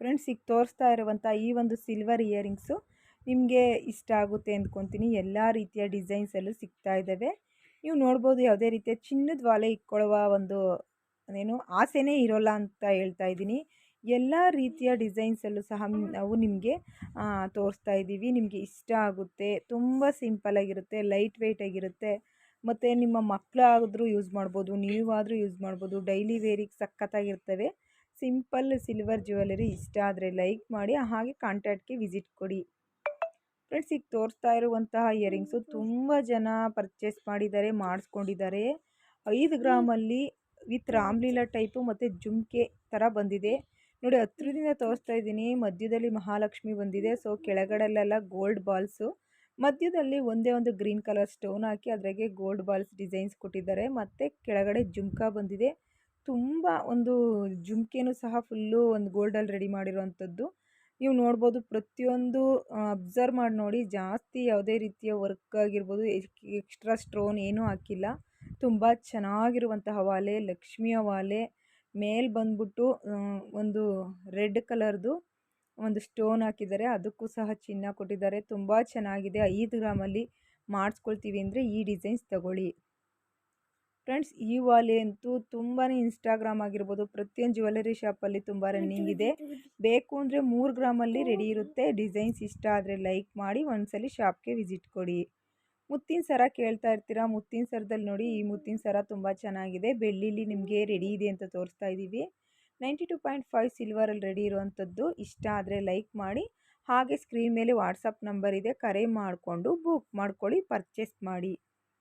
Friends, ಈಗ ತೋರಿಸ್ತಾ ಇರುವಂಥ ಈ ಒಂದು ಸಿಲ್ವರ್ ಇಯರಿಂಗ್ಸು ನಿಮಗೆ ಇಷ್ಟ ಆಗುತ್ತೆ ಅಂದ್ಕೊತೀನಿ. ಎಲ್ಲ ರೀತಿಯ ಡಿಸೈನ್ಸಲ್ಲೂ ಸಿಗ್ತಾ ಇದ್ದಾವೆ. ನೀವು ನೋಡ್ಬೋದು, ಯಾವುದೇ ರೀತಿಯ ಚಿನ್ನದ ವಾಲೆ ಇಟ್ಕೊಳ್ಳುವ ಒಂದು ಆಸೆನೇ ಇರೋಲ್ಲ ಅಂತ ಹೇಳ್ತಾ ಇದ್ದೀನಿ. ಎಲ್ಲ ರೀತಿಯ ಡಿಸೈನ್ಸಲ್ಲೂ ಸಹ ನಾವು ನಿಮಗೆ ತೋರಿಸ್ತಾ ಇದ್ದೀವಿ. ನಿಮಗೆ ಇಷ್ಟ ಆಗುತ್ತೆ. ತುಂಬ ಸಿಂಪಲ್ಲಾಗಿರುತ್ತೆ, ಲೈಟ್ ವೆಯ್ಟ್ ಆಗಿರುತ್ತೆ. ಮತ್ತು ನಿಮ್ಮ ಮಕ್ಕಳಾದರೂ ಯೂಸ್ ಮಾಡ್ಬೋದು, ನೀವಾದರೂ ಯೂಸ್ ಮಾಡ್ಬೋದು. ಡೈಲಿ ವೇರಿಗೆ ಸಖತ್ತಾಗಿರ್ತವೆ. ಸಿಂಪಲ್ ಸಿಲ್ವರ್ ಜ್ಯುವೆಲರಿ ಇಷ್ಟ ಆದರೆ ಲೈಕ್ ಮಾಡಿ, ಹಾಗೆ ಕಾಂಟ್ಯಾಕ್ಟ್ಗೆ ವಿಸಿಟ್ ಕೊಡಿ. ಫ್ರೆಂಡ್ಸ್, ಈಗ ತೋರಿಸ್ತಾ ಇರುವಂತಹ ಇಯರಿಂಗ್ಸು ತುಂಬ ಜನ ಪರ್ಚೇಸ್ ಮಾಡಿದ್ದಾರೆ, ಮಾಡಿಸ್ಕೊಂಡಿದ್ದಾರೆ. 5 ಗ್ರಾಮಲ್ಲಿ ವಿತ್ ರಾಮ್ಲೀಲಾ ಟೈಪು ಮತ್ತು ಜುಮ್ಕೆ ಥರ ಬಂದಿದೆ ನೋಡಿ. ಹತ್ರದಿಂದ ತೋರಿಸ್ತಾ ಇದ್ದೀನಿ. ಮಧ್ಯದಲ್ಲಿ ಮಹಾಲಕ್ಷ್ಮಿ ಬಂದಿದೆ. ಸೊ ಕೆಳಗಡೆಲೆಲ್ಲ ಗೋಲ್ಡ್ ಬಾಲ್ಸು, ಮಧ್ಯದಲ್ಲಿ ಒಂದೇ ಒಂದು ಗ್ರೀನ್ ಕಲರ್ ಸ್ಟೋನ್ ಹಾಕಿ ಅದ್ರಾಗೆ ಗೋಲ್ಡ್ ಬಾಲ್ಸ್ ಡಿಸೈನ್ಸ್ ಕೊಟ್ಟಿದ್ದಾರೆ. ಮತ್ತು ಕೆಳಗಡೆ ಜುಮ್ಕಾ ಬಂದಿದೆ. ತುಂಬ ಒಂದು ಜುಮ್ಕೆನೂ ಸಹ ಫುಲ್ಲು ಒಂದು ಗೋಲ್ಡಲ್ಲಿ ರೆಡಿ ಮಾಡಿರೋವಂಥದ್ದು ನೀವು ನೋಡ್ಬೋದು. ಪ್ರತಿಯೊಂದು ಅಬ್ಸರ್ವ್ ಮಾಡಿ ನೋಡಿ, ಜಾಸ್ತಿ ಯಾವುದೇ ರೀತಿಯ ವರ್ಕ್ ಆಗಿರ್ಬೋದು, ಎಕ್ಸ್ಟ್ರಾ ಸ್ಟೋನ್ ಏನೂ ಹಾಕಿಲ್ಲ. ತುಂಬ ಚೆನ್ನಾಗಿರುವಂತಹ ವಾಲೆ, ಲಕ್ಷ್ಮಿಯ ವಾಲೆ. ಮೇಲೆ ಬಂದ್ಬಿಟ್ಟು ಒಂದು ರೆಡ್ ಕಲರ್ದು ಒಂದು ಸ್ಟೋನ್ ಹಾಕಿದ್ದಾರೆ, ಅದಕ್ಕೂ ಸಹ ಚಿನ್ನ ಕೊಟ್ಟಿದ್ದಾರೆ. ತುಂಬ ಚೆನ್ನಾಗಿದೆ. 5 ಗ್ರಾಮಲ್ಲಿ ಮಾಡಿಸ್ಕೊಳ್ತೀವಿ ಅಂದರೆ ಈ ಡಿಸೈನ್ಸ್ ತಗೊಳ್ಳಿ. ಫ್ರೆಂಡ್ಸ್, ಈ ವಾಲೆ ಅಂತೂ ತುಂಬಾ ಇನ್ಸ್ಟಾಗ್ರಾಮ್ ಆಗಿರ್ಬೋದು, ಪ್ರತಿಯೊಂದು ಜ್ಯುವೆಲರಿ ಶಾಪಲ್ಲಿ ತುಂಬ ರನ್ನಿಂಗ್ ಇದೆ. ಬೇಕು ಅಂದರೆ 3 ಗ್ರಾಮಲ್ಲಿ ರೆಡಿ ಇರುತ್ತೆ. ಡಿಸೈನ್ಸ್ ಇಷ್ಟ ಆದರೆ ಲೈಕ್ ಮಾಡಿ, ಒಂದ್ಸಲಿ ಶಾಪ್ಗೆ ವಿಸಿಟ್ ಕೊಡಿ. ಮುತ್ತಿನ ಸರ ಕೇಳ್ತಾ ಇರ್ತೀರಾ. ಮುತ್ತಿನ ಸರದಲ್ಲಿ ನೋಡಿ, ಈ ಮುತ್ತಿನ ಸರ ತುಂಬ ಚೆನ್ನಾಗಿದೆ. ಬೆಳ್ಳಿಲಿ ನಿಮಗೆ ರೆಡಿ ಇದೆ ಅಂತ ತೋರಿಸ್ತಾ ಇದ್ದೀವಿ. 92.5 ಸಿಲ್ವರಲ್ಲಿ ರೆಡಿ ಇರುವಂಥದ್ದು. ಇಷ್ಟ ಆದರೆ ಲೈಕ್ ಮಾಡಿ, ಹಾಗೆ ಸ್ಕ್ರೀನ್ ಮೇಲೆ ವಾಟ್ಸಪ್ ನಂಬರ್ ಇದೆ, ಕರೆ ಮಾಡಿಕೊಂಡು ಬುಕ್ ಮಾಡ್ಕೊಳ್ಳಿ, ಪರ್ಚೇಸ್ ಮಾಡಿ.